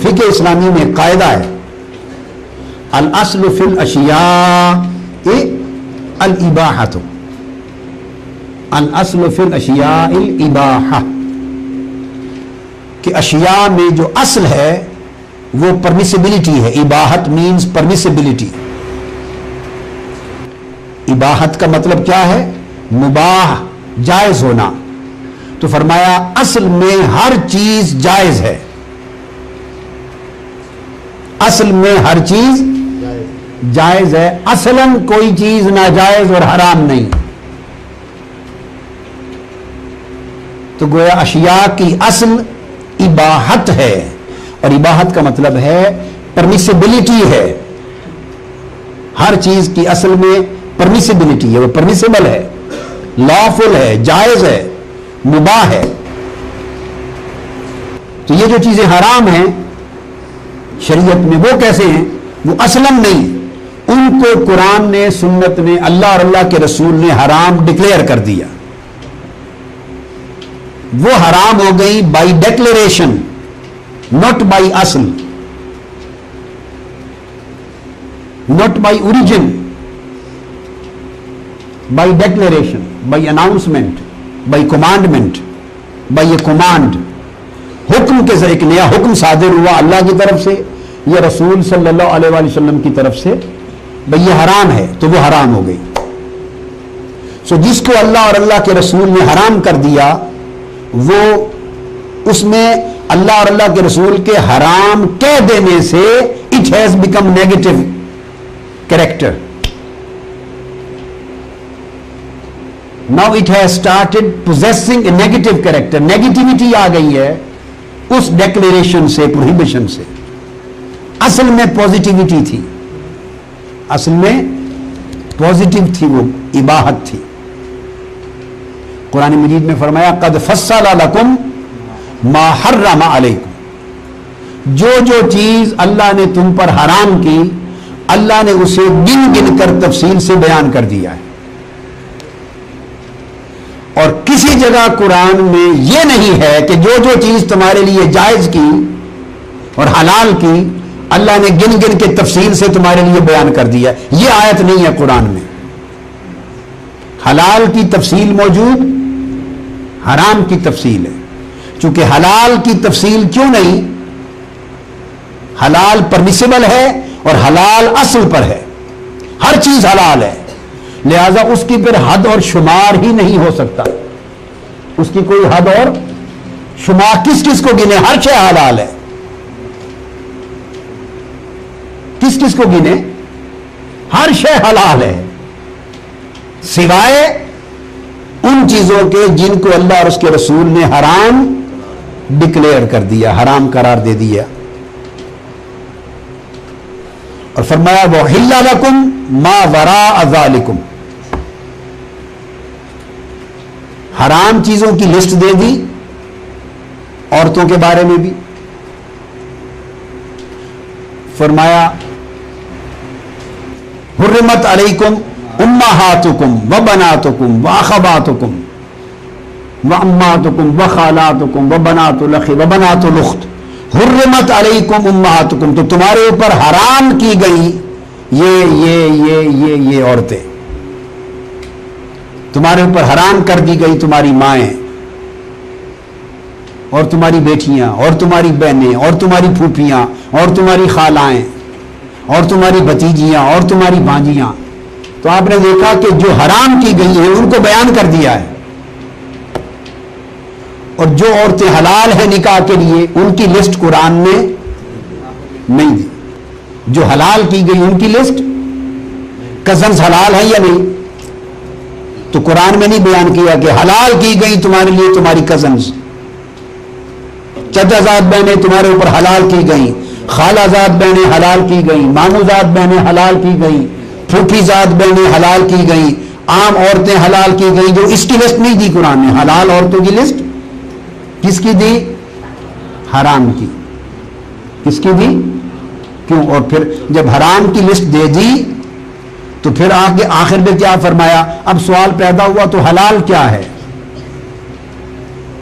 فقہ اسلامی میں قاعدہ ہے الاصل فی الاشیاء الاباحۃ، الاصل فی الاشیاء الاباحہ، کہ اشیاء میں جو اصل ہے وہ پرمیسیبلٹی ہے. اباحت مینز پرمیسیبلٹی. اباحت کا مطلب کیا ہے؟ مباح، جائز ہونا. تو فرمایا اصل میں ہر چیز جائز ہے، اصل میں ہر چیز جائز ہے، اصلاً کوئی چیز ناجائز اور حرام نہیں. تو گویا اشیاء کی اصل اباحت ہے، اور اباحت کا مطلب ہے پرمیسیبلٹی ہے. ہر چیز کی اصل میں پرمیسیبلٹی ہے، وہ پرمیسیبل ہے، لافل ہے، جائز ہے، مباح ہے. تو یہ جو چیزیں حرام ہیں شریعت میں وہ کیسے ہیں؟ وہ اصلاً نہیں، ان کو قرآن نے، سنت نے، اللہ اور اللہ کے رسول نے حرام ڈکلیئر کر دیا. وہ حرام ہو گئی بائی ڈیکلیریشن، ناٹ بائی اصل، not by origin, by declaration, by announcement, by commandment, by a command. حکم کے ذریعے ایک نیا حکم صادر ہوا اللہ کی طرف سے یا رسول صلی اللہ علیہ وآلہ وسلم کی طرف سے، بھئی یہ حرام ہے، تو وہ حرام ہو گئی. سو جس کو اللہ اور اللہ کے رسول نے حرام کر دیا، وہ اس میں اللہ اور اللہ کے رسول کے حرام کہہ دینے سے it has become negative character. Now it has started possessing a negative character. Negativity آ گئی ہے اس ڈیکلیریشن سے، پروہیبیشن سے. اصل میں پازیٹیوٹی تھی، اصل میں پازیٹیو تھی، وہ اباحت تھی. قرآن مجید میں فرمایا قد فصل لکم ما حرم علیکم، جو جو چیز اللہ نے تم پر حرام کی اللہ نے اسے گن گن کر تفصیل سے بیان کر دیا ہے. اور کسی جگہ قرآن میں یہ نہیں ہے کہ جو جو چیز تمہارے لیے جائز کی اور حلال کی اللہ نے گن گن کے تفصیل سے تمہارے لیے بیان کر دیا. یہ آیت نہیں ہے قرآن میں. حلال کی تفصیل موجود، حرام کی تفصیل ہے. چونکہ حلال کی تفصیل کیوں نہیں؟ حلال پرمیسیبل ہے اور حلال اصل پر ہے، ہر چیز حلال ہے، لہذا اس کی پھر حد اور شمار ہی نہیں ہو سکتا. اس کی کوئی حد اور شمار کس کس کو گنے؟ ہر شے حلال ہے. کس کس کو گنے؟ ہر شے حلال ہے سوائے ان چیزوں کے جن کو اللہ اور اس کے رسول نے حرام ڈکلیئر کر دیا، حرام قرار دے دیا. اور فرمایا وَأُحِلَّ لَكُمْ مَا وَرَاءَ ذَلِكُمْ، حرام چیزوں کی لسٹ دے دی عورتوں کے بارے میں بھی. فرمایا حرمت علیکم امہاتکم وبناتکم واخواتکم واماتکم وخالاتکم وبنات الاخ وبنات الاخت، حرمت علیکم امہاتکم، تو تمہارے اوپر حرام کی گئی یہ عورتیں، تمہارے اوپر حرام کر دی گئی تمہاری مائیں اور تمہاری بیٹیاں اور تمہاری بہنیں اور تمہاری پھوپھیاں اور تمہاری خالائیں اور تمہاری بھتیجیاں اور تمہاری بھانجیاں. تو آپ نے دیکھا کہ جو حرام کی گئی ہیں ان کو بیان کر دیا ہے، اور جو عورتیں حلال ہیں نکاح کے لیے ان کی لسٹ قرآن نے نہیں دی. جو حلال کی گئی ان کی لسٹ، کزنز حلال ہیں یا نہیں؟ تو قرآن میں نہیں بیان کیا کہ حلال کی گئی تمہارے لیے تمہاری کزنز، چچا زاد بہنیں تمہارے اوپر حلال کی گئیں، خالہ زاد بہنیں حلال کی گئیں، مامو زاد بہنیں حلال کی گئیں، پھوپھی زاد بہنیں حلال کی گئیں، عام عورتیں حلال کی گئیں. جو اس کی لسٹ نہیں دی قرآن نے، حلال عورتوں کی لسٹ کس کی دی؟ حرام کی. کس کی دی؟ کیوں؟ اور پھر جب حرام کی لسٹ دے دی تو پھر آگے آخر میں کیا فرمایا؟ اب سوال پیدا ہوا تو حلال کیا ہے؟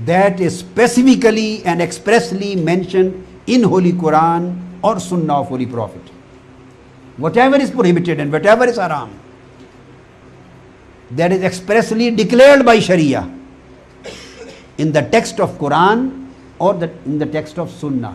that is specifically and expressly mentioned in Holy Quran or Sunnah of Holy Prophet. Whatever is prohibited and whatever is haram, that is expressly declared by Sharia in the text of Quran or in the text of Sunnah.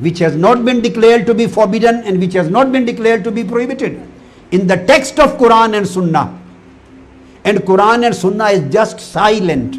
which has not been declared to be forbidden and which has not been declared to be prohibited in the text of Quran and Sunnah, and Quran and Sunnah is just silent.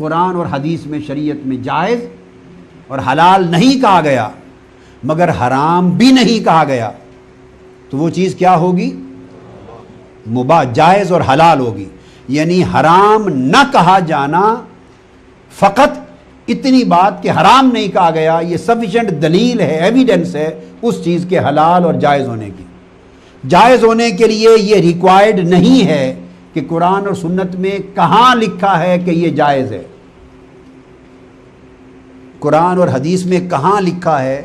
قرآن اور حدیث میں شریعت میں جائز اور حلال نہیں کہا گیا مگر حرام بھی نہیں کہا گیا تو وہ چیز کیا ہوگی؟ مباح، جائز اور حلال ہوگی. یعنی حرام نہ کہا جانا، فقط اتنی بات کہ حرام نہیں کہا گیا، یہ سفیشینٹ دلیل ہے، ایویڈنس ہے اس چیز کے حلال اور جائز ہونے کی. جائز ہونے کے لیے یہ ریکوائرڈ نہیں ہے کہ قرآن اور سنت میں کہاں لکھا ہے کہ یہ جائز ہے. قرآن اور حدیث میں کہاں لکھا ہے،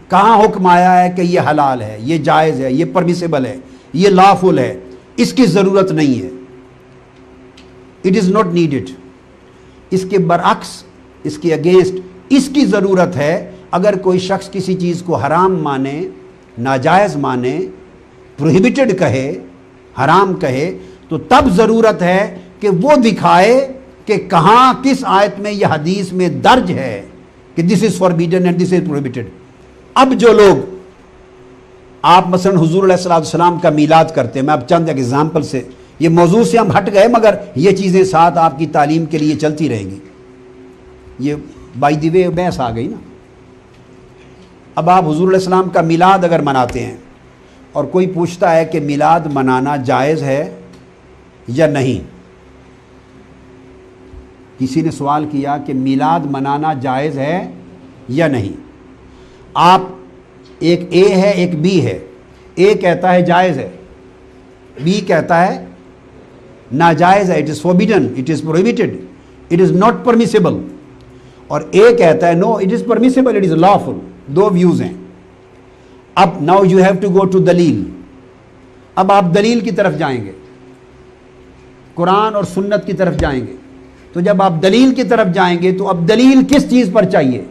کہاں حکم آیا ہے کہ یہ حلال ہے، یہ جائز ہے، یہ پرمیسیبل ہے، یہ لافل ہے، اس کی ضرورت نہیں ہے. It is not needed. اس کے برعکس، اس کے اگینسٹ اس کی ضرورت ہے. اگر کوئی شخص کسی چیز کو حرام مانے، ناجائز مانے، پروہیبٹڈ کہے، حرام کہے، تو تب ضرورت ہے کہ وہ دکھائے کہ کہاں کس آیت میں یا حدیث میں درج ہے کہ this is forbidden and this is prohibited. اب جو لوگ، آپ مثلا حضور علیہ السلام کا میلاد کرتے ہیں، میں اب چند ایگزامپل سے، یہ موضوع سے ہم ہٹ گئے مگر یہ چیزیں ساتھ آپ کی تعلیم کے لیے چلتی رہیں گی. یہ بائی دی وے بحث آ گئی نا. اب آپ حضور علیہ السلام کا میلاد اگر مناتے ہیں اور کوئی پوچھتا ہے کہ میلاد منانا جائز ہے یا نہیں، کسی نے سوال کیا کہ میلاد منانا جائز ہے یا نہیں، آپ ایک اے ہے ایک بی ہے، اے کہتا ہے جائز ہے، بی کہتا ہے ناجائز ہے، it is forbidden, it is prohibited, it is not permissible, اور اے کہتا ہے no it is permissible, it is lawful. دو ویوز ہیں. اب now you have to go to دلیل. اب آپ دلیل کی طرف جائیں گے، قرآن اور سنت کی طرف جائیں گے. تو جب آپ دلیل کی طرف جائیں گے تو اب دلیل کس چیز پر چاہیے؟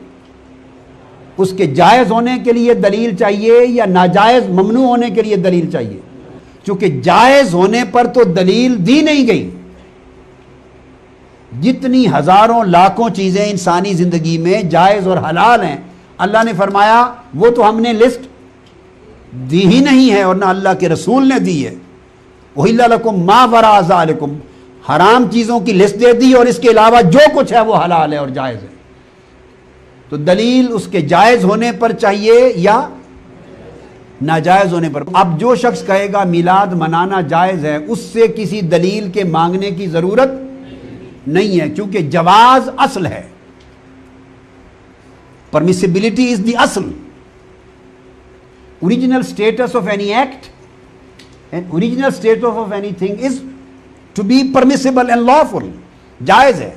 اس کے جائز ہونے کے لیے دلیل چاہیے یا ناجائز ممنوع ہونے کے لیے دلیل چاہیے؟ چونکہ جائز ہونے پر تو دلیل دی نہیں گئی. جتنی ہزاروں لاکھوں چیزیں انسانی زندگی میں جائز اور حلال ہیں، اللہ نے فرمایا وہ تو ہم نے لسٹ دی ہی نہیں ہے اور نہ اللہ کے رسول نے دی ہے. وَإِلَّا لَكُمْ مَا وَرَاءَ ذَلِكُمْ، حرام چیزوں کی لسٹ دے دی اور اس کے علاوہ جو کچھ ہے وہ حلال ہے اور جائز ہے. تو دلیل اس کے جائز ہونے پر چاہیے یا ناجائز ہونے پر. اب جو شخص کہے گا میلاد منانا جائز ہے، اس سے کسی دلیل کے مانگنے کی ضرورت نہیں ہے، کیونکہ جواز اصل ہے. permissibility is the اصل. original status of any act and original status of anything is to be permissible and lawful. جائز ہے.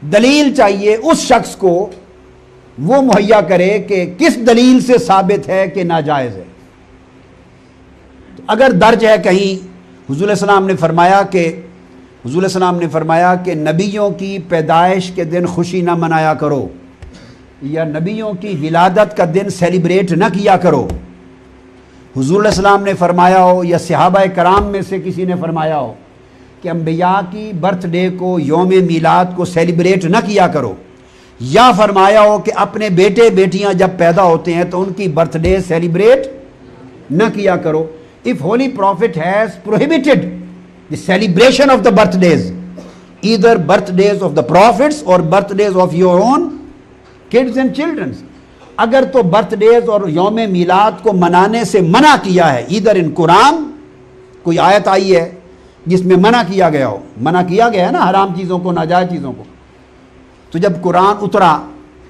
دلیل چاہیے اس شخص کو وہ مہیا کرے کہ کس دلیل سے ثابت ہے کہ ناجائز ہے. تو اگر درج ہے کہیں حضور علیہ السلام نے فرمایا کہ نبیوں کی پیدائش کے دن خوشی نہ منایا کرو، یا نبیوں کی ولادت کا دن سیلیبریٹ نہ کیا کرو. حضور علیہ السلام نے فرمایا ہو یا صحابہ کرام میں سے کسی نے فرمایا ہو کہ انبیاء کی برتھ ڈے کو، یوم میلاد کو سیلیبریٹ نہ کیا کرو، یا فرمایا ہو کہ اپنے بیٹے بیٹیاں جب پیدا ہوتے ہیں تو ان کی برتھ ڈے سیلیبریٹ نہ کیا کرو. If Holy Prophet has prohibited the celebration of the birthdays, either birthdays of the prophets or birthdays of your own kids and children, اگر تو برتھ ڈیز اور یوم میلاد کو منانے سے منع کیا ہے، ادھر ان قرآن کوئی آیت آئی ہے جس میں منع کیا گیا ہو، منع کیا گیا ہے نا حرام چیزوں کو، ناجائز چیزوں کو. تو جب قرآن اترا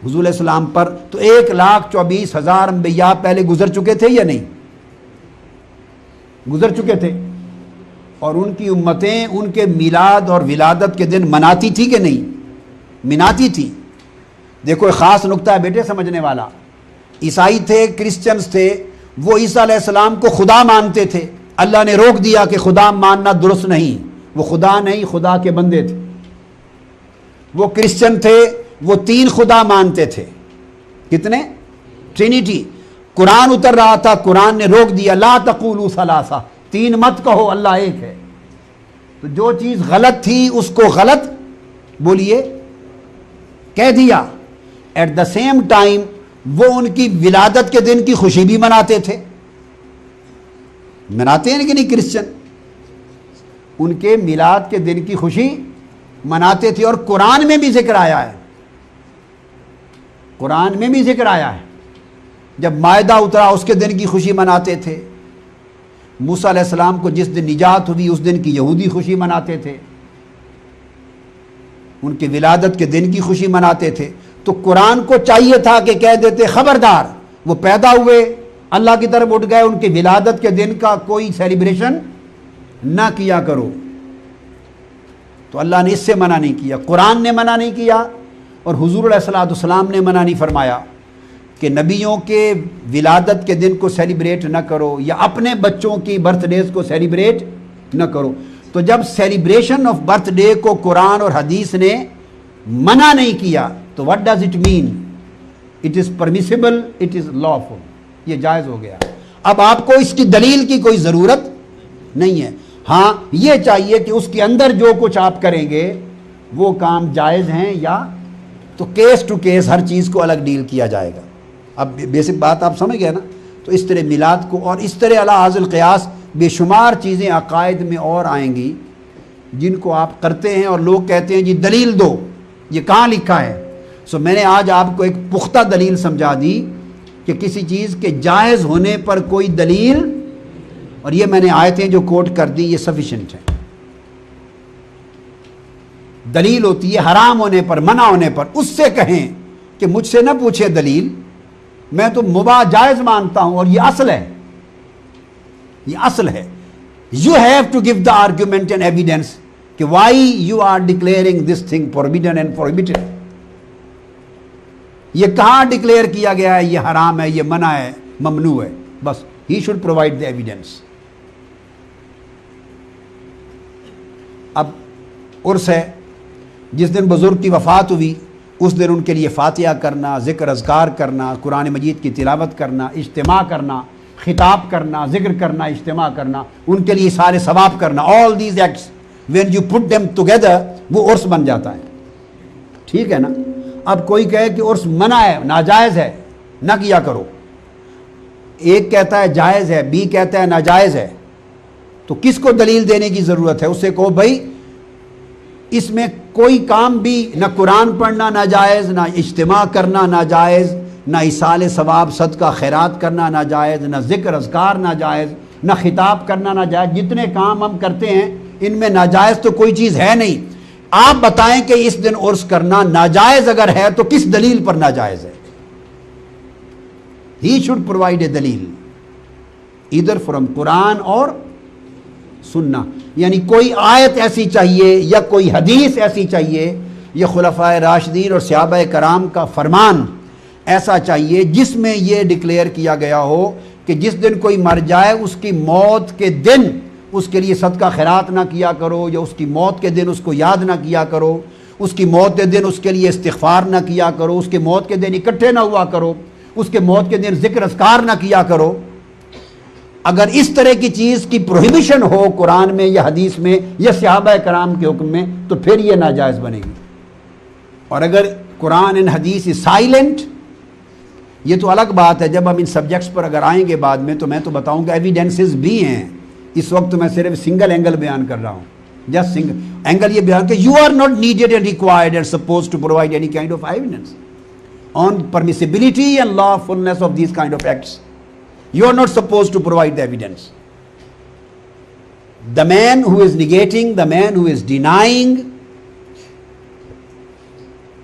حضور علیہ السلام پر تو 1,24,000 انبیاء پہلے گزر چکے تھے یا نہیں؟ گزر چکے تھے. اور ان کی امتیں ان کے میلاد اور ولادت کے دن مناتی تھی کہ نہیں؟ مناتی تھی. دیکھو ایک خاص نقطہ ہے بیٹے سمجھنے والا. عیسائی تھے، کرسچنز تھے، وہ عیسیٰ علیہ السلام کو خدا مانتے تھے. اللہ نے روک دیا کہ خدا ماننا درست نہیں، وہ خدا نہیں خدا کے بندے تھے. وہ کرسچن تھے، وہ 3 خدا مانتے تھے. کتنے؟ ٹرینیٹی. قرآن اتر رہا تھا، قرآن نے روک دیا، لا تقولوا ثلاثہ، 3 مت کہو، اللہ ایک ہے. تو جو چیز غلط تھی اس کو غلط بولیے کہہ دیا. ایٹ دا سیم ٹائم وہ ان کی ولادت کے دن کی خوشی بھی مناتے تھے. مناتے ہیں کہ نہیں کرسچن؟ ان کے میلاد کے دن کی خوشی مناتے تھے، اور قرآن میں بھی ذکر آیا ہے، قرآن میں بھی ذکر آیا ہے، جب مائدہ اترا اس کے دن کی خوشی مناتے تھے، موسیٰ علیہ السلام کو جس دن نجات ہوئی اس دن کی یہودی خوشی مناتے تھے، ان کی ولادت کے دن کی خوشی مناتے تھے۔ تو قرآن کو چاہیے تھا کہ کہہ دیتے خبردار، وہ پیدا ہوئے اللہ کی طرف اٹھ گئے، ان کی ولادت کے دن کا کوئی سیلیبریشن نہ کیا کرو۔ تو اللہ نے اس سے منع نہیں کیا، قرآن نے منع نہیں کیا، اور حضور علیہ السلام نے منع نہیں فرمایا کہ نبیوں کے ولادت کے دن کو سیلیبریٹ نہ کرو، یا اپنے بچوں کی برتھ ڈیز کو سیلیبریٹ نہ کرو۔ تو جب سیلیبریشن آف برتھ ڈے کو قرآن اور حدیث نے منع نہیں کیا تو what does it mean? It is permissible, it is lawful، یہ جائز ہو گیا۔ اب آپ کو اس کی دلیل کی کوئی ضرورت نہیں ہے، ہاں یہ چاہیے کہ اس کے اندر جو کچھ آپ کریں گے وہ کام جائز ہیں، یا تو کیس ٹو کیس ہر چیز کو الگ ڈیل کیا جائے گا۔ اب بیسک بات آپ سمجھ گئے نا؟ تو اس طرح میلاد کو، اور اس طرح علی حاصل قیاس بے شمار چیزیں عقائد میں اور آئیں گی جن کو آپ کرتے ہیں اور لوگ کہتے ہیں جی دلیل دو، یہ کہاں لکھا ہے؟ سو میں نے آج آپ کو ایک پختہ دلیل سمجھا دی کہ کسی چیز کے جائز ہونے پر کوئی دلیل، اور یہ میں نے آیتیں جو کوٹ کر دی یہ سفیشینٹ ہے۔ دلیل ہوتی ہے حرام ہونے پر، منع ہونے پر، اس سے کہیں کہ مجھ سے نہ پوچھے دلیل، میں تو مباح جائز مانتا ہوں، اور یہ اصل ہے، یہ اصل ہے۔ You have to give the argument and evidence کہ why you are declaring this thing forbidden and prohibited. یہ کہاں ڈکلیئر کیا گیا ہے یہ حرام ہے، یہ منع ہے، ممنوع ہے، بس he should provide the evidence. اب عرس ہے، جس دن بزرگ کی وفات ہوئی اس دن ان کے لیے فاتحہ کرنا، ذکر اذکار کرنا، قرآن مجید کی تلاوت کرنا، اجتماع کرنا، خطاب کرنا، ذکر کرنا، اجتماع کرنا، ان کے لیے سارے ثواب کرنا، all these acts when you put them together وہ عرس بن جاتا ہے۔ ٹھیک ہے نا؟ اب کوئی کہے کہ عرس منع ہے، ناجائز ہے، نہ کیا کرو، ایک کہتا ہے جائز ہے، بی کہتا ہے ناجائز ہے، تو کس کو دلیل دینے کی ضرورت ہے؟ اس سے کہو بھائی اس میں کوئی کام بھی، نہ قرآن پڑھنا ناجائز، نہ اجتماع کرنا ناجائز، نہ ایصال ثواب صدقہ خیرات کرنا ناجائز، نہ ذکر اذکار ناجائز، نہ خطاب کرنا ناجائز۔ جتنے کام ہم کرتے ہیں ان میں ناجائز تو کوئی چیز ہے نہیں۔ آپ بتائیں کہ اس دن عرس کرنا ناجائز اگر ہے تو کس دلیل پر ناجائز ہے؟ ہی شوڈ پرووائڈ اے دلیل ایدر فرام قرآن اور سننا، یعنی کوئی آیت ایسی چاہیے یا کوئی حدیث ایسی چاہیے یا خلفائے راشدین اور صحابہ کرام کا فرمان ایسا چاہیے جس میں یہ ڈکلیئر کیا گیا ہو کہ جس دن کوئی مر جائے اس کی موت کے دن اس کے لیے صدقہ خیرات نہ کیا کرو، یا اس کی موت کے دن اس کو یاد نہ کیا کرو، اس کی موت کے دن اس کے لیے استغفار نہ کیا کرو، اس کے موت کے دن اکٹھے نہ ہوا کرو، اس کے موت کے دن ذکر اذکار نہ کیا کرو۔ اگر اس طرح کی چیز کی پروہیبیشن ہو قرآن میں یا حدیث میں یا صحابہ کرام کے حکم میں تو پھر یہ ناجائز بنے گی۔ اور اگر قرآن اینڈ حدیث از سائلنٹ، یہ تو الگ بات ہے، جب ہم ان سبجیکٹس پر اگر آئیں گے بعد میں تو میں تو بتاؤں گا ایویڈینسز بھی ہیں۔ اس وقت میں صرف سنگل اینگل بیان کر رہا ہوں، جسٹ سنگل اینگل یہ بیان کہ you are not needed and required and suppose to provide any kind of evidence on permissibility and lawfulness of these kind of acts. You are not supposed to provide the evidence. The man who is negating, the man who is denying,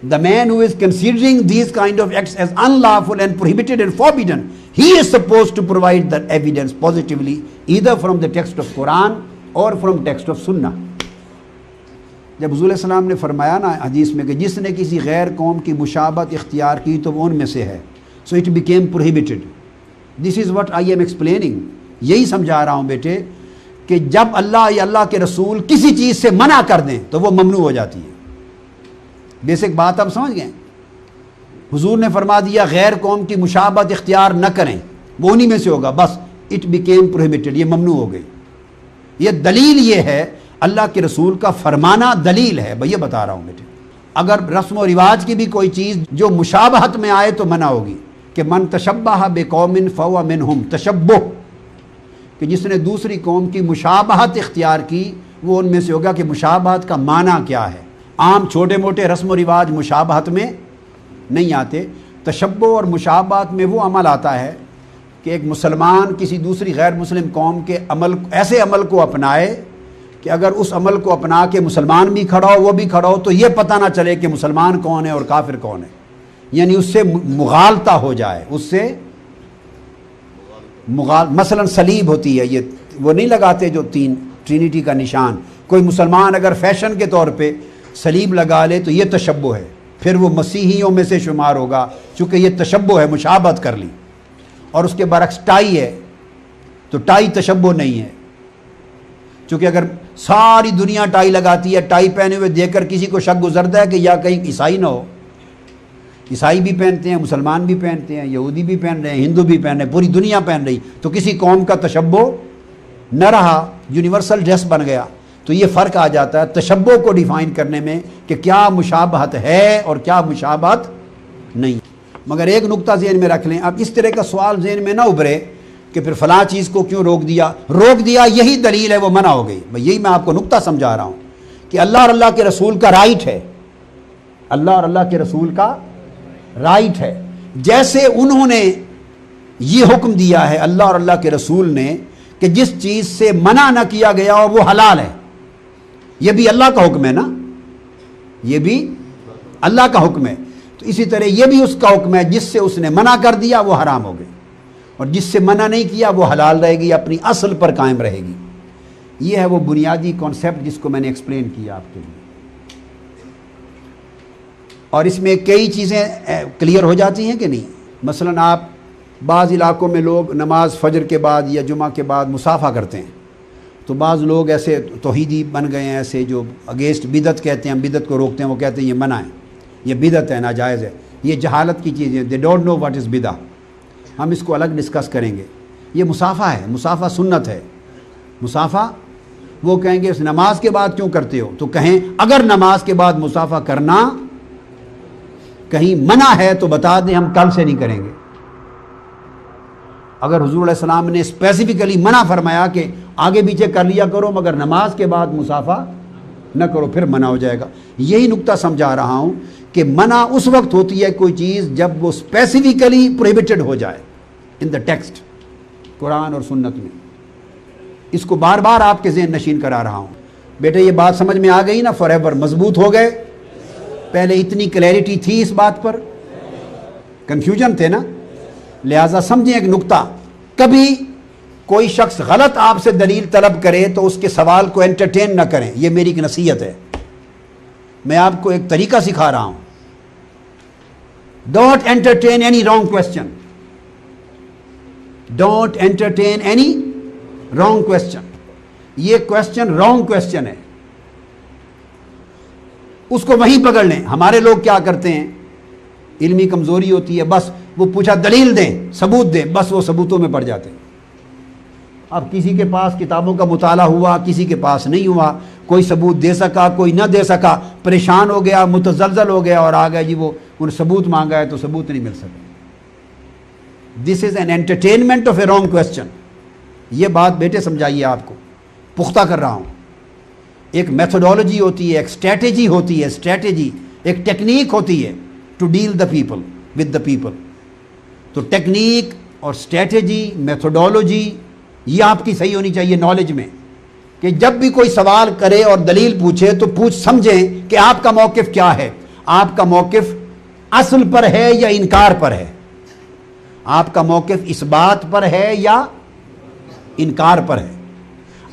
the man who is considering these kind of acts as unlawful and prohibited and forbidden, he is supposed to provide the evidence positively either from the text of Quran or from text of Sunnah. جب حضور علیہ السلام نے فرمایا نا حدیث میں کہ جس نے کسی غیر قوم کی مشابہت اختیار کی تو وہ ان میں سے ہے، so it became prohibited. This is what I am explaining. یہی سمجھا رہا ہوں بیٹے کہ جب اللہ یا اللہ کے رسول کسی چیز سے منع کر دیں تو وہ ممنوع ہو جاتی ہے۔ بیسک بات آپ سمجھ گئے؟ حضور نے فرما دیا غیر قوم کی مشابہت اختیار نہ کریں، وہ انہی میں سے ہوگا، بس it became prohibited، یہ ممنوع ہو گئی۔ یہ دلیل یہ ہے، اللہ کے رسول کا فرمانا دلیل ہے، بھئی یہ بتا رہا ہوں بیٹے۔ اگر رسم و رواج کی بھی کوئی چیز جو مشابہت میں آئے تو منع ہوگی کہ من تشبہ بقوم فہو منہم، تشبہ کہ جس نے دوسری قوم کی مشابہت اختیار کی وہ ان میں سے ہوگا، کہ مشابہت کا معنی کیا ہے۔ عام چھوٹے موٹے رسم و رواج مشابہت میں نہیں آتے. تشبہ اور مشابہت میں وہ عمل آتا ہے کہ ایک مسلمان کسی دوسری غیر مسلم قوم کے ایسے عمل کو اپنائے کہ اگر اس عمل کو اپنا کے مسلمان بھی کھڑا ہو وہ بھی کھڑا ہو تو یہ پتہ نہ چلے کہ مسلمان کون ہے اور کافر کون ہے. یعنی اس سے مغالطہ ہو جائے، اس سے مثلا صلیب ہوتی ہے، یہ وہ نہیں لگاتے جو ٹرینیٹی کا نشان، کوئی مسلمان اگر فیشن کے طور پہ صلیب لگا لے تو یہ تشبہ ہے، پھر وہ مسیحیوں میں سے شمار ہوگا چونکہ یہ تشبہ ہے، مشابہت کر لی. اور اس کے برعکس ٹائی ہے تو ٹائی تشبہ نہیں ہے، چونکہ اگر ساری دنیا ٹائی لگاتی ہے، ٹائی پہنے ہوئے دیکھ کر کسی کو شک گزرتا ہے کہ یا کہیں عیسائی نہ ہو. عیسائی بھی پہنتے ہیں، مسلمان بھی پہنتے ہیں، یہودی بھی پہن رہے ہیں، ہندو بھی پہن رہے ہیں، پوری دنیا پہن رہی، تو کسی قوم کا تشبہ نہ رہا، یونیورسل ڈریس بن گیا. تو یہ فرق آ جاتا ہے تشبہ کو ڈیفائن کرنے میں کہ کیا مشابہت ہے اور کیا مشابہت نہیں. مگر ایک نقطہ ذہن میں رکھ لیں، اب اس طرح کا سوال ذہن میں نہ ابھرے کہ پھر فلاں چیز کو کیوں روک دیا یہی دلیل ہے وہ منع ہو گئی. یہی میں آپ کو نقطہ سمجھا رہا ہوں کہ اللہ اور اللہ کے رسول کا رائٹ ہے، اللہ اور اللہ کے رسول کا رائٹ ہے. جیسے انہوں نے یہ حکم دیا ہے اللہ اور اللہ کے رسول نے کہ جس چیز سے منع نہ کیا گیا اور وہ حلال ہے، یہ بھی اللہ کا حکم ہے نا، یہ بھی اللہ کا حکم ہے. تو اسی طرح یہ بھی اس کا حکم ہے، جس سے اس نے منع کر دیا وہ حرام ہو گئی، اور جس سے منع نہیں کیا وہ حلال رہے گی، اپنی اصل پر قائم رہے گی. یہ ہے وہ بنیادی کانسیپٹ جس کو میں نے ایکسپلین کیا آپ کے لیے. اور اس میں کئی چیزیں کلیئر ہو جاتی ہیں کہ نہیں. مثلا آپ بعض علاقوں میں لوگ نماز فجر کے بعد یا جمعہ کے بعد مصافحہ کرتے ہیں، تو بعض لوگ ایسے توحیدی بن گئے ہیں، ایسے جو اگینسٹ بدعت کہتے ہیں، بدعت کو روکتے ہیں، وہ کہتے ہیں یہ منع ہے، یہ بدعت ہے، ناجائز ہے. یہ جہالت کی چیز ہے، they don't know what is بدعہ. ہم اس کو الگ ڈسکس کریں گے. یہ مصافحہ ہے، مصافحہ سنت ہے. مصافحہ وہ کہیں گے اس نماز کے بعد کیوں کرتے ہو، تو کہیں اگر نماز کے بعد مصافحہ کرنا کہیں منع ہے تو بتا دیں، ہم کل سے نہیں کریں گے. اگر حضور علیہ السلام نے اسپیسیفکلی منع فرمایا کہ آگے پیچھے کر لیا کرو مگر نماز کے بعد مصافحہ نہ کرو، پھر منع ہو جائے گا. یہی نقطہ سمجھا رہا ہوں کہ منع اس وقت ہوتی ہے کوئی چیز جب وہ اسپیسیفکلی پروہیبٹڈ ہو جائے ان دا ٹیکسٹ، قرآن اور سنت میں. اس کو بار بار آپ کے ذہن نشین کرا رہا ہوں. بیٹے یہ بات سمجھ میں آ گئی نا، فار ایور مضبوط ہو گئے. پہلے اتنی کلیئرٹی تھی اس بات پر، کنفیوژن تھے نا. لہٰذا سمجھیں ایک نقطہ، کبھی کوئی شخص غلط آپ سے دلیل طلب کرے تو اس کے سوال کو انٹرٹین نہ کریں. یہ میری ایک نصیحت ہے، میں آپ کو ایک طریقہ سکھا رہا ہوں. Don't entertain any wrong question, don't entertain any wrong question. یہ کوشچن رانگ کوشچن ہے، اس کو وہیں پکڑ لیں. ہمارے لوگ کیا کرتے ہیں، علمی کمزوری ہوتی ہے، بس وہ پوچھا دلیل دیں، ثبوت دیں، بس وہ ثبوتوں میں پڑ جاتے ہیں. اب کسی کے پاس کتابوں کا مطالعہ ہوا، کسی کے پاس نہیں ہوا، کوئی ثبوت دے سکا، کوئی نہ دے سکا، پریشان ہو گیا، متزلزل ہو گیا اور آ گیا جی وہ ان ثبوت مانگا ہے تو ثبوت نہیں مل سکے. This is an entertainment of a wrong question. یہ بات بیٹے سمجھائیے، آپ کو پختہ کر رہا ہوں. ایک میتھڈولوجی ہوتی ہے، ایک اسٹریٹجی ہوتی ہے، اسٹریٹجی ایک ٹیکنیک ہوتی ہے to deal the people with the people. تو ٹیکنیک اور اسٹریٹجی، میتھڈولوجی یہ آپ کی صحیح ہونی چاہیے نالج میں، کہ جب بھی کوئی سوال کرے اور دلیل پوچھے تو سمجھیں کہ آپ کا موقف کیا ہے. آپ کا موقف اصل پر ہے یا انکار پر ہے، آپ کا موقف اس بات پر ہے یا انکار پر ہے،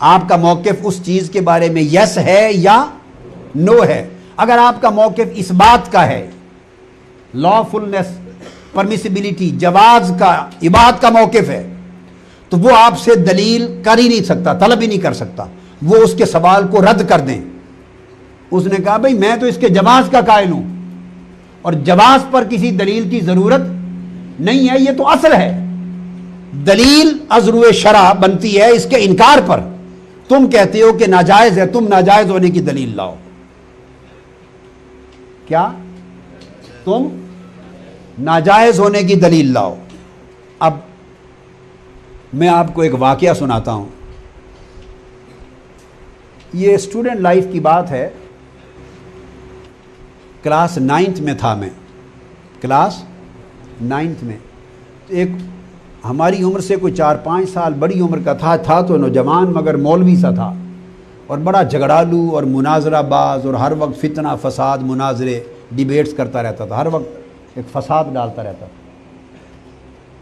آپ کا موقف اس چیز کے بارے میں یس ہے یا نو ہے. اگر آپ کا موقف اس بات کا ہے، لا فلنس، پرمیسیبلٹی، جواز کا، اباحت کا موقف ہے، تو وہ آپ سے دلیل کر ہی نہیں سکتا، طلب ہی نہیں کر سکتا. وہ اس کے سوال کو رد کر دیں. اس نے کہا بھئی میں تو اس کے جواز کا قائل ہوں، اور جواز پر کسی دلیل کی ضرورت نہیں ہے، یہ تو اصل ہے. دلیل از روئے شرع بنتی ہے اس کے انکار پر. تم کہتے ہو کہ ناجائز ہے، تم ناجائز ہونے کی دلیل لاؤ. کیا؟ تم ناجائز ہونے کی دلیل لاؤ. اب میں آپ کو ایک واقعہ سناتا ہوں. یہ اسٹوڈنٹ لائف کی بات ہے. کلاس 9th میں تھا، میں کلاس 9th میں، ایک ہماری عمر سے کوئی 4-5 سال بڑی عمر کا تھا تو نوجوان مگر مولوی سا تھا، اور بڑا جھگڑالو اور مناظرہ باز، اور ہر وقت فتنہ فساد مناظرے ڈیبیٹس کرتا رہتا تھا، ہر وقت ایک فساد ڈالتا رہتا تھا۔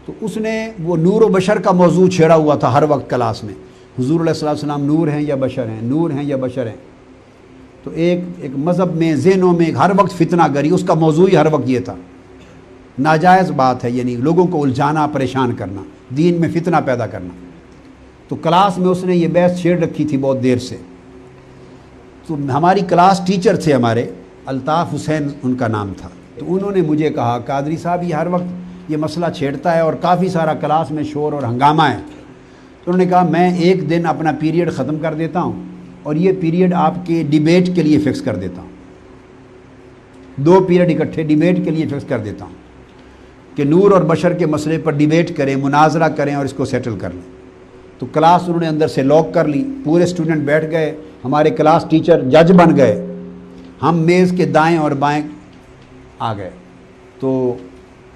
تو اس نے وہ نور و بشر کا موضوع چھیڑا ہوا تھا ہر وقت کلاس میں، حضور علیہ السلام نور ہیں یا بشر ہیں، نور ہیں یا بشر ہیں۔ تو ایک مذہب میں ذہنوں میں ہر وقت فتنہ گری، اس کا موضوع ہی ہر وقت یہ تھا، ناجائز بات ہے، یعنی لوگوں کو الجھانا، پریشان کرنا، دین میں فتنہ پیدا کرنا۔ تو کلاس میں اس نے یہ بحث چھیڑ رکھی تھی بہت دیر سے۔ تو ہماری کلاس ٹیچر تھے ہمارے، الطاف حسین ان کا نام تھا، تو انہوں نے مجھے کہا قادری صاحب یہ ہر وقت یہ مسئلہ چھیڑتا ہے اور کافی سارا کلاس میں شور اور ہنگامہ ہے، تو انہوں نے کہا میں ایک دن اپنا پیریڈ ختم کر دیتا ہوں اور یہ پیریڈ آپ کے ڈیبیٹ کے لیے فکس کر دیتا ہوں، 2 پیریڈ اکٹھے ڈیبیٹ کے لیے فکس کر دیتا ہوں کہ نور اور بشر کے مسئلے پر ڈیبیٹ کریں، مناظرہ کریں اور اس کو سیٹل کر لیں۔ تو کلاس انہوں نے اندر سے لاک کر لی، پورے اسٹوڈنٹ بیٹھ گئے، ہمارے کلاس ٹیچر جج بن گئے، ہم میز کے دائیں اور بائیں آ گئے۔ تو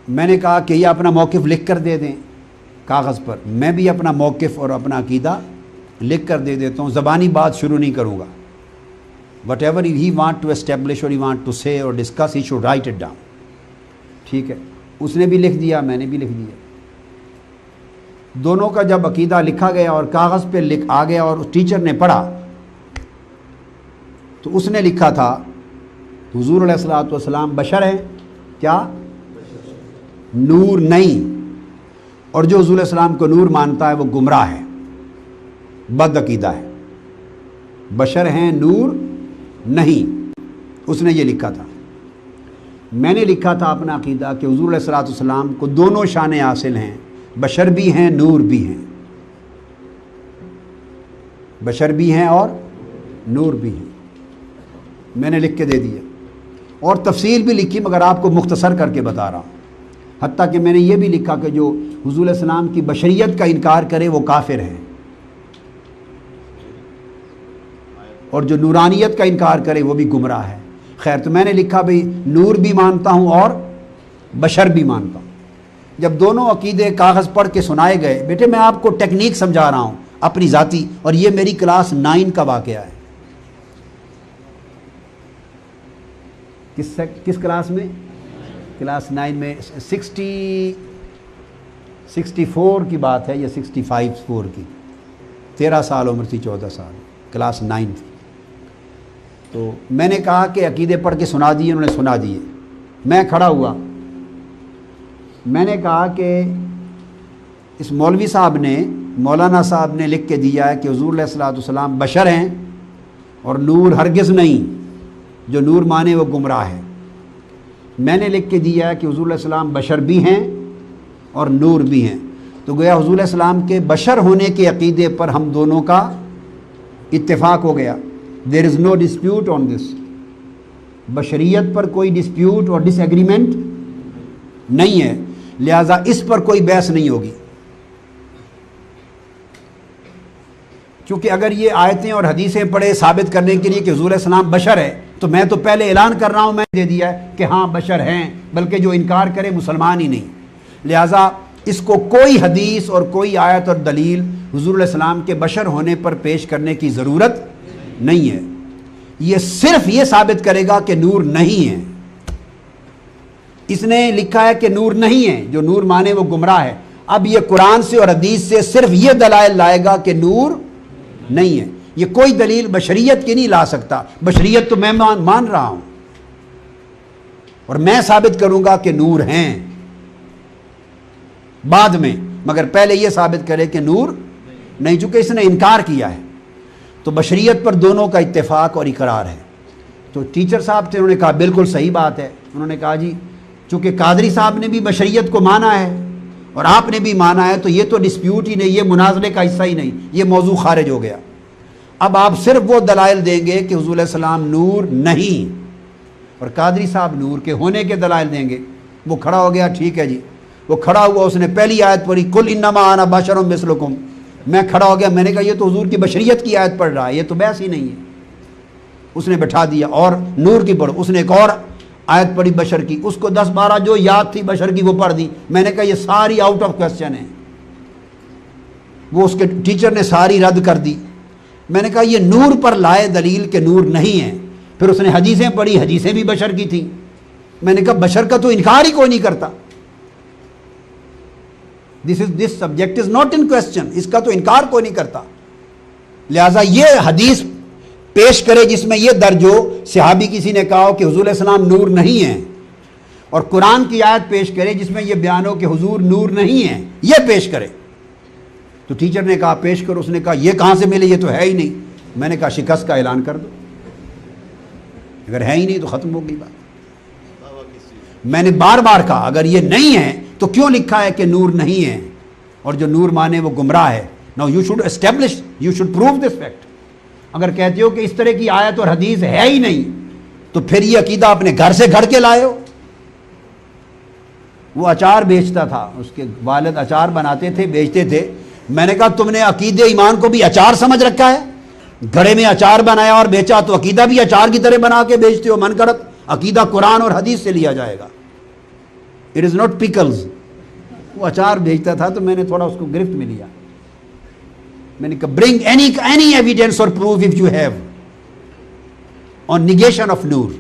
میں نے کہا کہ یہ اپنا موقف لکھ کر دے دیں کاغذ پر، میں بھی اپنا موقف اور اپنا عقیدہ لکھ کر دے دیتا ہوں، زبانی بات شروع نہیں کروں گا۔ Whatever he want to establish اور ہی وانٹ ٹو سے اور discuss, he should write it down. ٹھیک ہے، اس نے بھی لکھ دیا، میں نے بھی لکھ دیا۔ دونوں کا جب عقیدہ لکھا گیا اور کاغذ پہ آ گیا اور ٹیچر نے پڑھا، تو اس نے لکھا تھا حضور علیہ السلام بشر ہیں، کیا؟ نور نہیں، اور جو حضور علیہ السلام کو نور مانتا ہے وہ گمراہ ہے، بد عقیدہ ہے، بشر ہیں نور نہیں، اس نے یہ لکھا تھا۔ میں نے لکھا تھا اپنا عقیدہ کہ حضور علیہ السلام کو دونوں شانیں حاصل ہیں، بشر بھی ہیں نور بھی ہیں، بشر بھی ہیں اور نور بھی ہیں۔ میں نے لکھ کے دے دیا اور تفصیل بھی لکھی، مگر آپ کو مختصر کر کے بتا رہا ہوں۔ حتیٰ کہ میں نے یہ بھی لکھا کہ جو حضور علیہ السلام کی بشریت کا انکار کرے وہ کافر ہے، اور جو نورانیت کا انکار کرے وہ بھی گمراہ ہے۔ خیر، تو میں نے لکھا بھئی نور بھی مانتا ہوں اور بشر بھی مانتا ہوں۔ جب دونوں عقیدے کاغذ پڑھ کے سنائے گئے، بیٹے میں آپ کو ٹیکنیک سمجھا رہا ہوں اپنی ذاتی، اور یہ میری کلاس 9 کا واقعہ ہے۔ کس کلاس میں؟ کلاس 9 میں، 64 کی بات ہے یا 65 کی، 13 سال عمر تھی، 14 سال، کلاس 9 تھی۔ تو میں نے کہا کہ عقیدے پڑھ کے سنا دیے، انہوں نے سنا دیے۔ میں کھڑا ہوا، میں نے کہا کہ اس مولوی صاحب نے، مولانا صاحب نے لکھ کے دیا ہے کہ حضور علیہ السلام بشر ہیں اور نور ہرگز نہیں، جو نور مانے وہ گمراہ ہے۔ میں نے لکھ کے دیا ہے کہ حضور علیہ السلام بشر بھی ہیں اور نور بھی ہیں۔ تو گویا حضور علیہ السلام کے بشر ہونے کے عقیدے پر ہم دونوں کا اتفاق ہو گیا۔ دیر از نو ڈسپیوٹ آن دس، بشریت پر کوئی ڈسپیوٹ اور ڈس ایگریمنٹ نہیں ہے، لہذا اس پر کوئی بحث نہیں ہوگی۔ کیونکہ اگر یہ آیتیں اور حدیثیں پڑھے ثابت کرنے کے لیے کہ حضور علیہ السلام بشر ہے، تو میں تو پہلے اعلان کر رہا ہوں، میں دے دیا ہے کہ ہاں بشر ہیں، بلکہ جو انکار کرے مسلمان ہی نہیں۔ لہٰذا اس کو کوئی حدیث اور کوئی آیت اور دلیل حضور علیہ السلام کے بشر ہونے پر پیش کرنے کی ضرورت نہیں ہے۔ یہ صرف یہ ثابت کرے گا کہ نور نہیں ہے۔ اس نے لکھا ہے کہ نور نہیں ہے، جو نور مانے وہ گمراہ ہے۔ اب یہ قرآن سے اور حدیث سے صرف یہ دلائل لائے گا کہ نور نہیں ہے، یہ کوئی دلیل بشریت کی نہیں لا سکتا۔ بشریت تو میں مان رہا ہوں اور میں ثابت کروں گا کہ نور ہیں بعد میں، مگر پہلے یہ ثابت کرے کہ نور نہیں، چونکہ اس نے انکار کیا ہے۔ تو بشریت پر دونوں کا اتفاق اور اقرار ہے۔ تو ٹیچر صاحب تھے، انہوں نے کہا بالکل صحیح بات ہے۔ انہوں نے کہا جی چونکہ قادری صاحب نے بھی بشریت کو مانا ہے اور آپ نے بھی مانا ہے، تو یہ تو ڈسپیوٹ ہی نہیں، یہ مناظرے کا حصہ ہی نہیں، یہ موضوع خارج ہو گیا۔ اب آپ صرف وہ دلائل دیں گے کہ حضور علیہ السلام نور نہیں، اور قادری صاحب نور کے ہونے کے دلائل دیں گے۔ وہ کھڑا ہو گیا، ٹھیک ہے جی، وہ کھڑا ہوا، اس نے پہلی آیت پڑھی، قل انما انا بشر مثلکم۔ میں کھڑا ہو گیا، میں نے کہا یہ تو حضور کی بشریت کی آیت پڑھ رہا ہے، یہ تو بحث ہی نہیں ہے۔ اس نے بٹھا دیا اور نور کی پڑھو، اس نے ایک اور آیت پڑھی بشر کی، اس کو 10-12 جو یاد تھی بشر کی وہ پڑھ دی. میں نے کہا یہ ساری آؤٹ آف کوسچن ہے. وہ اس کے ٹیچر نے ساری رد کر دی. میں نے کہا یہ نور پر لائے دلیل کہ نور نہیں ہے. پھر اس نے حدیثیں پڑھی، حدیثیں بھی بشر کی تھیں. میں نے کہا بشر کا تو انکار ہی کوئی نہیں کرتا. This subject is not in question, اس کا تو انکار کوئی نہیں کرتا. لہٰذا یہ حدیث پیش کرے جس میں یہ درج ہو، صحابی کسی نے کہا ہو کہ حضور علیہ السلام نور نہیں ہیں، اور قرآن کی آیت پیش کرے جس میں یہ بیان ہو کہ حضور نور نہیں ہیں، یہ پیش کرے. تو ٹیچر نے کہا پیش کرو. اس نے کہا یہ کہاں سے ملے، یہ تو ہے ہی نہیں. میں نے کہا شکست کا اعلان کر دو، اگر ہے ہی نہیں تو ختم ہو گئی بات. میں نے بار بار کہا اگر یہ نہیں ہے تو کیوں لکھا ہے کہ نور نہیں ہے، اور جو نور مانے وہ گمراہ ہے. No you should establish, you should prove this fact. اگر کہتے ہو کہ اس طرح کی آیت اور حدیث ہے ہی نہیں تو پھر یہ عقیدہ اپنے گھر سے گھڑ کے لائے ہو. وہ اچار بیچتا تھا، اس کے والد اچار بناتے تھے، بیچتے تھے. میں نے کہا تم نے عقیدے ایمان کو بھی اچار سمجھ رکھا ہے، گھڑے میں اچار بنایا اور بیچا تو عقیدہ بھی اچار کی طرح بنا کے بیچتے ہو. من گھڑت عقیدہ قرآن اور حدیث سے لیا جائے گا. It is not پیکلز. وہ اچار بیچتا تھا تو میں نے تھوڑا اس کو گرفت میں لیا. میں نے کہا برنگ اینی ایویڈینس اور proof if you have on negation of نور.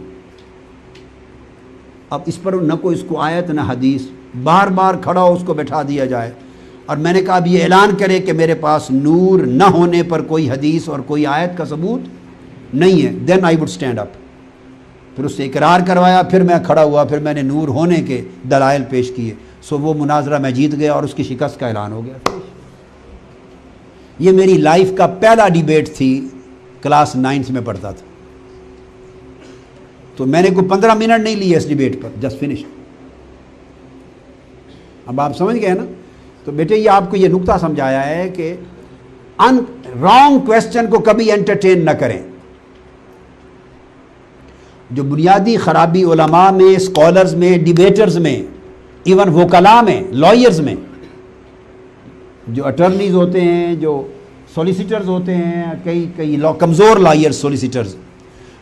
اب اس پر نہ کوئی اس کو آیت نہ حدیث، بار بار کھڑا ہو اس کو بٹھا دیا جائے. اور میں نے کہا اب یہ اعلان کرے کہ میرے پاس نور نہ ہونے پر کوئی حدیث اور کوئی آیت کا ثبوت نہیں ہے. دین آئی وڈ اسٹینڈ اپ. پھر اس سے اقرار کروایا، پھر میں کھڑا ہوا، پھر میں نے نور ہونے کے دلائل پیش کیے. سو وہ مناظرہ میں جیت گیا اور اس کی شکست کا اعلان ہو گیا. یہ میری لائف کا پہلا ڈیبیٹ تھی، کلاس 9 میں پڑھتا تھا. تو میں نے کوئی 15 منٹ نہیں لیے اس ڈیبیٹ پر، جسٹ فنش. اب آپ سمجھ گئے نا. تو بیٹے یہ آپ کو یہ نقطہ سمجھایا ہے کہ رانگ کویسچن کو کبھی انٹرٹین نہ کریں. جو بنیادی خرابی علماء میں، اسکالرز میں، ڈیبیٹرز میں، ایون وکلاء میں، لائرز میں، جو اٹرنیز ہوتے ہیں، جو سولیسیٹرز ہوتے ہیں، کئی کمزور لائرز سولیسیٹرز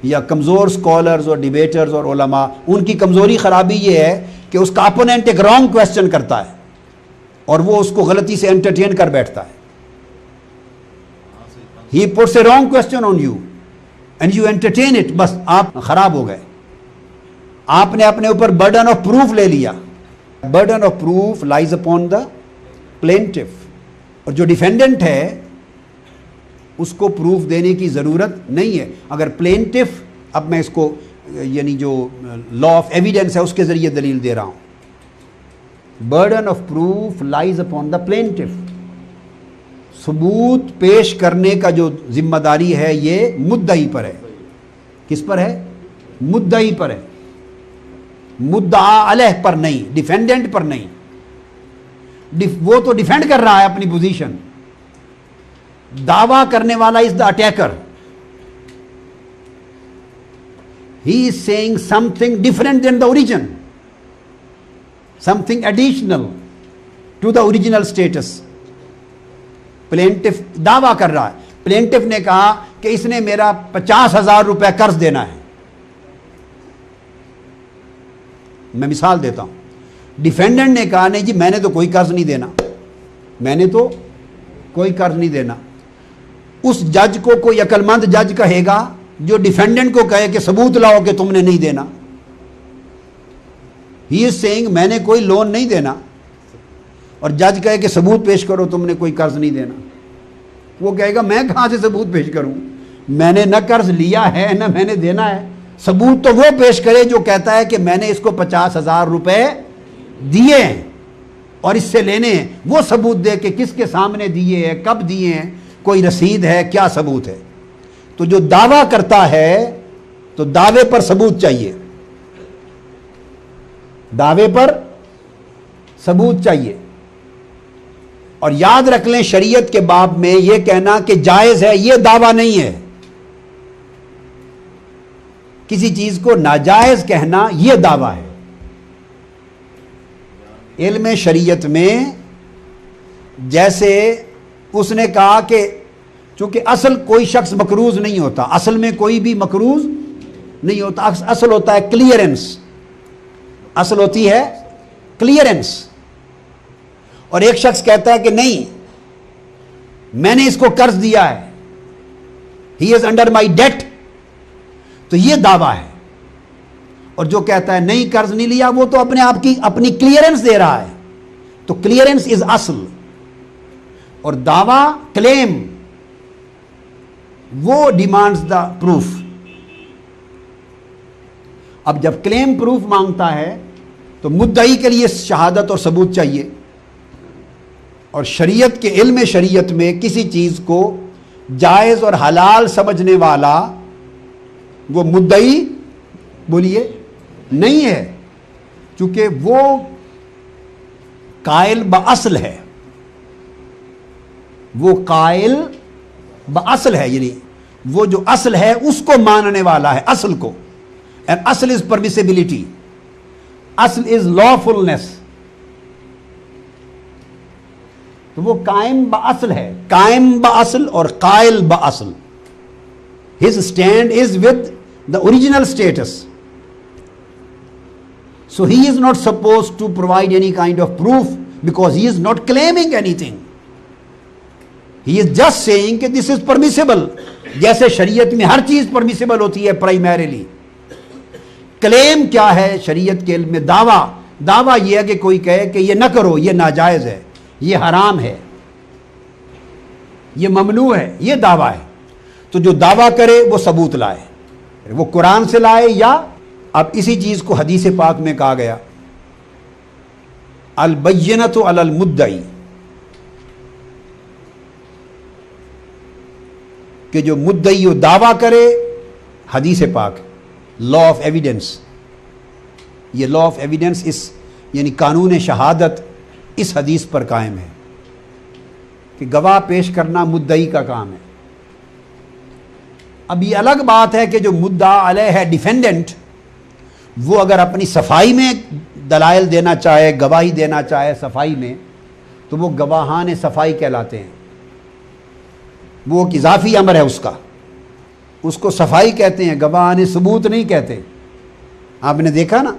یا کمزور اسکالرز اور ڈیبیٹرز اور علماء، ان کی کمزوری خرابی یہ ہے کہ اس کا اپوننٹ ایک رانگ کویسچن کرتا ہے اور وہ اس کو غلطی سے انٹرٹین کر بیٹھتا ہے. He puts a wrong question on you and you entertain it. بس آپ خراب ہو گئے. آپ نے اپنے اوپر برڈن آف پروف لے لیا. Burden of proof لائز upon the plaintiff. اور جو ڈیفینڈنٹ ہے اس کو پروف دینے کی ضرورت نہیں ہے. اگر پلینٹف، اب میں اس کو یعنی جو لا آف ایویڈنس ہے اس کے ذریعے دلیل دے رہا ہوں. Burden of proof لائز upon the plaintiff. ثبوت پیش کرنے کا جو ذمہ داری ہے یہ مدعی پر ہے. کس پر ہے؟ مدعی پر ہے. مدعا علیہ پر نہیں، ڈیفینڈنٹ پر نہیں. وہ تو ڈیفینڈ کر رہا ہے اپنی پوزیشن. دعویٰ کرنے والا از دا اٹیکر. ہی is seeing something different than the origin, something additional to the original status. Plaintiff دعویٰ کر رہا ہے. پلینٹف نے کہا کہ اس نے میرا 50,000 روپے قرض دینا ہے. میں مثال دیتا ہوں. ڈیفینڈنٹ نے کہا نہیں جی میں نے تو کوئی قرض نہیں دینا، میں نے تو کوئی قرض نہیں دینا. اس جج کو کوئی عقل مند جج کہے گا جو ڈیفینڈنٹ کو کہے کہ ثبوت لاؤ کہ تم نے نہیں دینا. ہی از سیئنگ میں نے کوئی لون نہیں دینا، اور جج کہے کہ ثبوت پیش کرو تم نے کوئی قرض نہیں دینا. وہ کہے گا میں کہاں سے ثبوت پیش کروں، میں نے نہ قرض لیا ہے نہ میں نے دینا ہے. ثبوت تو وہ پیش کرے جو کہتا ہے کہ میں نے اس کو 50,000 روپے دیے ہیں اور اس سے لینے ہیں. وہ ثبوت دے کہ کس کے سامنے دیے ہیں، کب دیے ہیں، کوئی رسید ہے، کیا ثبوت ہے. تو جو دعویٰ کرتا ہے تو دعوے پر ثبوت چاہیے، دعوے پر ثبوت چاہیے. اور یاد رکھ لیں شریعت کے باب میں یہ کہنا کہ جائز ہے یہ دعویٰ نہیں ہے. کسی چیز کو ناجائز کہنا یہ دعویٰ ہے. علم شریعت میں جیسے اس نے کہا کہ چونکہ اصل کوئی شخص مقروض نہیں ہوتا، اصل میں کوئی بھی مقروض نہیں ہوتا، اصل ہوتا ہے کلیئرنس. اصل ہوتی ہے کلیئرنس. اور ایک شخص کہتا ہے کہ نہیں میں نے اس کو قرض دیا ہے, ہی از انڈر مائی ڈیٹ, تو یہ دعویٰ ہے. اور جو کہتا ہے نہیں قرض نہیں لیا وہ تو اپنے آپ کی اپنی کلیئرنس دے رہا ہے. تو کلیئرنس از اصل, اور دعویٰ کلیم وہ ڈیمانڈز دا پروف. اب جب کلیم پروف مانگتا ہے تو مدعی کے لیے شہادت اور ثبوت چاہیے. اور شریعت کے علم شریعت میں کسی چیز کو جائز اور حلال سمجھنے والا وہ مدعی بولیے نہیں ہے, چونکہ وہ قائل باصل ہے. وہ قائل باصل ہے, یعنی وہ جو اصل ہے اس کو ماننے والا ہے, اصل کو. اینڈ اصل از پرمیسیبلٹی, اصل از لافلنس. تو وہ قائم باصل ہے, قائم باصل اور قائل باصل. his stand is with the original status. So he is not supposed to provide any kind of proof because he is not claiming anything. He is just saying کہ this is permissible. جیسے شریعت میں ہر چیز permissible ہوتی ہے primarily. کلیم کیا ہے شریعت کے علم میں؟ دعویٰ. دعویٰ یہ ہے کہ کوئی کہے کہ یہ نہ کرو, یہ ناجائز ہے, یہ حرام ہے, یہ ممنوع ہے, یہ دعویٰ ہے. تو جو دعویٰ کرے وہ ثبوت لائے, وہ قرآن سے لائے یا اب اسی چیز کو حدیث پاک میں کہا گیا البینۃ علی المدعی, کہ جو مدعی و دعویٰ کرے, حدیث پاک لا آف ایویڈنس. یہ لا آف ایویڈنس اس یعنی قانون شہادت اس حدیث پر قائم ہے کہ گواہ پیش کرنا مدعی کا کام ہے. اب یہ الگ بات ہے کہ جو مدعا علیہ ہے ڈیفینڈنٹ, وہ اگر اپنی صفائی میں دلائل دینا چاہے, گواہی دینا چاہے صفائی میں, تو وہ گواہان صفائی کہلاتے ہیں. وہ ایک اضافی امر ہے اس کو صفائی کہتے ہیں, گواہان ثبوت نہیں کہتے. آپ نے دیکھا نا,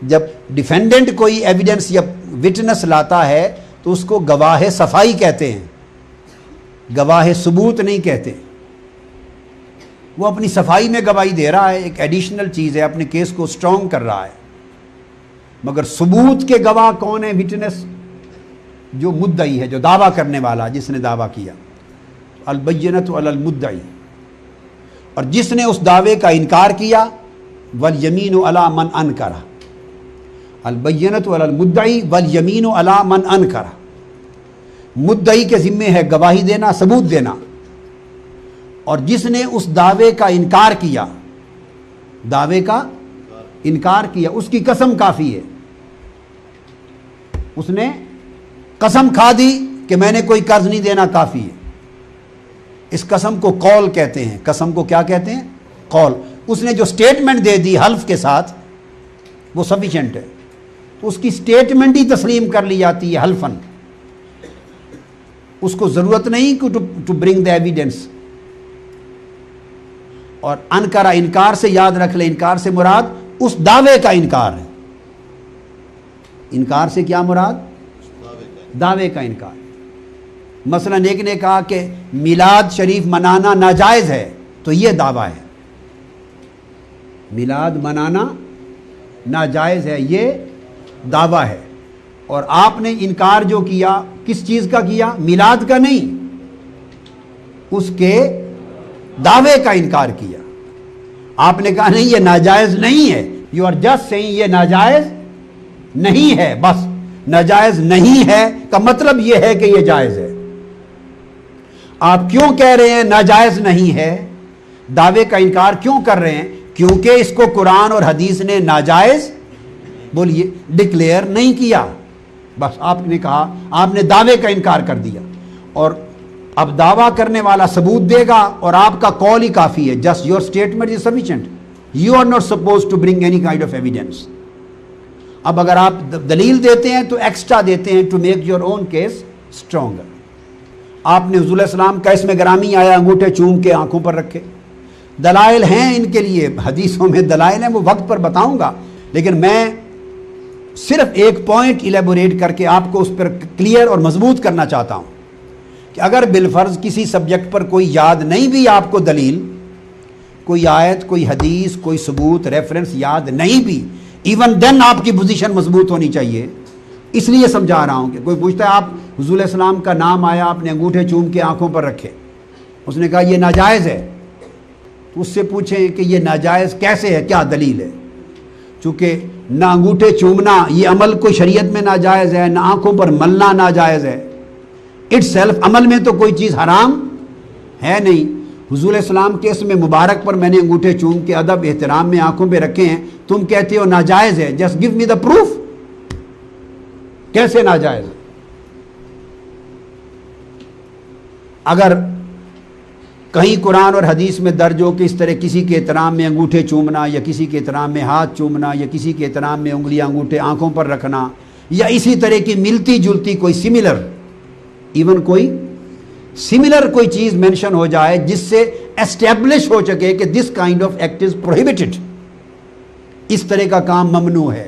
جب ڈیفینڈنٹ کوئی ایویڈنس یا وٹنس لاتا ہے تو اس کو گواہ صفائی کہتے ہیں, گواہ ثبوت نہیں کہتے. وہ اپنی صفائی میں گواہی دے رہا ہے, ایک ایڈیشنل چیز ہے, اپنے کیس کو سٹرونگ کر رہا ہے. مگر ثبوت کے گواہ کون ہے؟ وٹنس, جو مدعی ہے, جو دعویٰ کرنے والا, جس نے دعویٰ کیا. البینۃ علی المدعی. اور جس نے اس دعوے کا انکار کیا, والیمین علی من انکر. البینۃ علی المدعی والیمین علی من انکر. مدعی کے ذمے ہے گواہی دینا, ثبوت دینا. اور جس نے اس دعوے کا انکار کیا, دعوے کا انکار کیا, اس کی قسم کافی ہے. اس نے قسم کھا دی کہ میں نے کوئی قرض نہیں دینا, کافی ہے. اس قسم کو قول کہتے ہیں. قسم کو کیا کہتے ہیں؟ قول. اس نے جو سٹیٹمنٹ دے دی حلف کے ساتھ وہ سفیشینٹ ہے. تو اس کی سٹیٹمنٹ ہی تسلیم کر لی جاتی ہے حلفاً. اس کو ضرورت نہیں ٹو برنگ دا ایویڈنس. اور انکرا, انکار سے یاد رکھ لیں, انکار سے مراد اس دعوے کا انکار ہے. انکار سے کیا مراد؟ دعوے کا انکار. مثلا ایک نے کہا کہ میلاد شریف منانا ناجائز ہے, تو یہ دعویٰ ہے. میلاد منانا ناجائز ہے, یہ دعویٰ ہے. اور آپ نے انکار جو کیا, کس چیز کا کیا؟ میلاد کا نہیں, اس کے دعوے کا انکار کیا. آپ نے کہا نہیں یہ ناجائز نہیں ہے. یو آر جسٹ سیئنگ یہ ناجائز نہیں ہے, بس. ناجائز نہیں ہے کا مطلب یہ ہے کہ یہ جائز ہے. آپ کیوں کہہ رہے ہیں ناجائز نہیں ہے؟ دعوے کا انکار کیوں کر رہے ہیں؟ کیونکہ اس کو قرآن اور حدیث نے ناجائز بولیے ڈکلیئر نہیں کیا. بس آپ نے کہا, آپ نے دعوے کا انکار کر دیا. اور اب دعویٰ کرنے والا ثبوت دے گا اور آپ کا قول ہی کافی ہے. Just your statement is sufficient. You are not suppose to bring any kind of evidence. اب اگر آپ دلیل دیتے ہیں تو ایکسٹرا دیتے ہیں to make your own case stronger. آپ نے حضور علیہ السلام کا اس میں گرامی آیا, انگوٹھے چوم کے آنکھوں پر رکھے. دلائل ہیں ان کے لیے, حدیثوں میں دلائل ہیں, وہ وقت پر بتاؤں گا. لیکن میں صرف ایک پوائنٹ ایلیبوریٹ کر کے آپ کو اس پر کلیئر اور مضبوط کرنا چاہتا ہوں کہ اگر بالفرض کسی سبجیکٹ پر کوئی یاد نہیں بھی آپ کو دلیل، کوئی آیت، کوئی حدیث، کوئی ثبوت، ریفرنس یاد نہیں بھی، ایون دین آپ کی پوزیشن مضبوط ہونی چاہیے. اس لیے سمجھا رہا ہوں کہ کوئی پوچھتا ہے آپ حضور علیہ السلام کا نام آیا، آپ نے انگوٹھے چوم کے آنکھوں پر رکھے، اس نے کہا یہ ناجائز ہے، تو اس سے پوچھیں کہ یہ ناجائز کیسے ہے، کیا دلیل ہے؟ چونکہ نہ انگوٹھے چومنا یہ عمل کوئی شریعت میں ناجائز ہے، نہ آنکھوں پر ملنا ناجائز ہے. اٹ سیلف عمل میں تو کوئی چیز حرام ہے نہیں. حضور علیہ السلام کے اسم مبارک پر میں نے انگوٹھے چوم کے ادب احترام میں آنکھوں پہ رکھے ہیں، تم کہتے ہو ناجائز ہے. Just give me the proof. کیسے ناجائز؟ اگر کہیں قرآن اور حدیث میں درج ہو کہ اس طرح کسی کے احترام میں انگوٹھے چومنا، یا کسی کے احترام میں ہاتھ چومنا، یا کسی کے احترام میں انگلیاں انگوٹھے آنکھوں پر رکھنا، یا اسی طرح کی ملتی جلتی کوئی سملر، ایون کوئی سملر کوئی چیز مینشن ہو جائے جس سے اسٹیبلش ہو سکے کہ this kind of act is prohibited, اس طرح کا کام ممنوع ہے،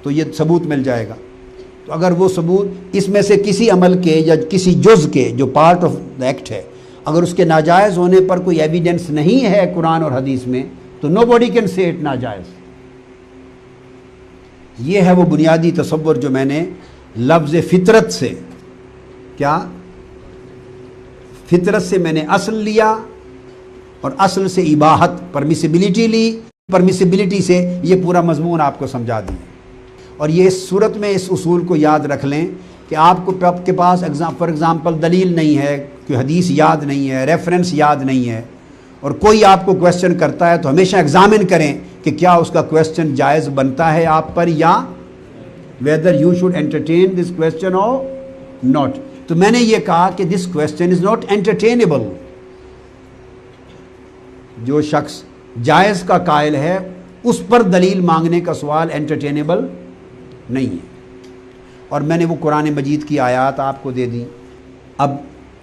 تو یہ ثبوت مل جائے گا. تو اگر وہ ثبوت اس میں سے کسی عمل کے یا کسی جز کے جو پارٹ آف دا ایکٹ ہے، اگر اس کے ناجائز ہونے پر کوئی ایویڈنس نہیں ہے قرآن اور حدیث میں، تو نو باڈی کین سے اٹ ناجائز. یہ ہے وہ بنیادی تصور جو میں نے لفظ فطرت سے، کیا فطرت سے میں نے اصل لیا، اور اصل سے اباحت پرمیسیبلٹی لی، پرمیسیبلٹی سے یہ پورا مضمون آپ کو سمجھا دیا. اور یہ اس صورت میں اس اصول کو یاد رکھ لیں کہ آپ کے پاس فار ایگزامپل دلیل نہیں ہے، کوئی حدیث یاد نہیں ہے، ریفرنس یاد نہیں ہے، اور کوئی آپ کو کویسچن کرتا ہے، تو ہمیشہ ایگزامن کریں کہ کیا اس کا کویسچن جائز بنتا ہے آپ پر، یا whether you should entertain this question or not. تو میں نے یہ کہا کہ this question is not entertainable. جو شخص جائز کا قائل ہے اس پر دلیل مانگنے کا سوال انٹرٹینیبل نہیں ہے. اور میں نے وہ قرآن مجید کی آیات آپ کو دے دی. اب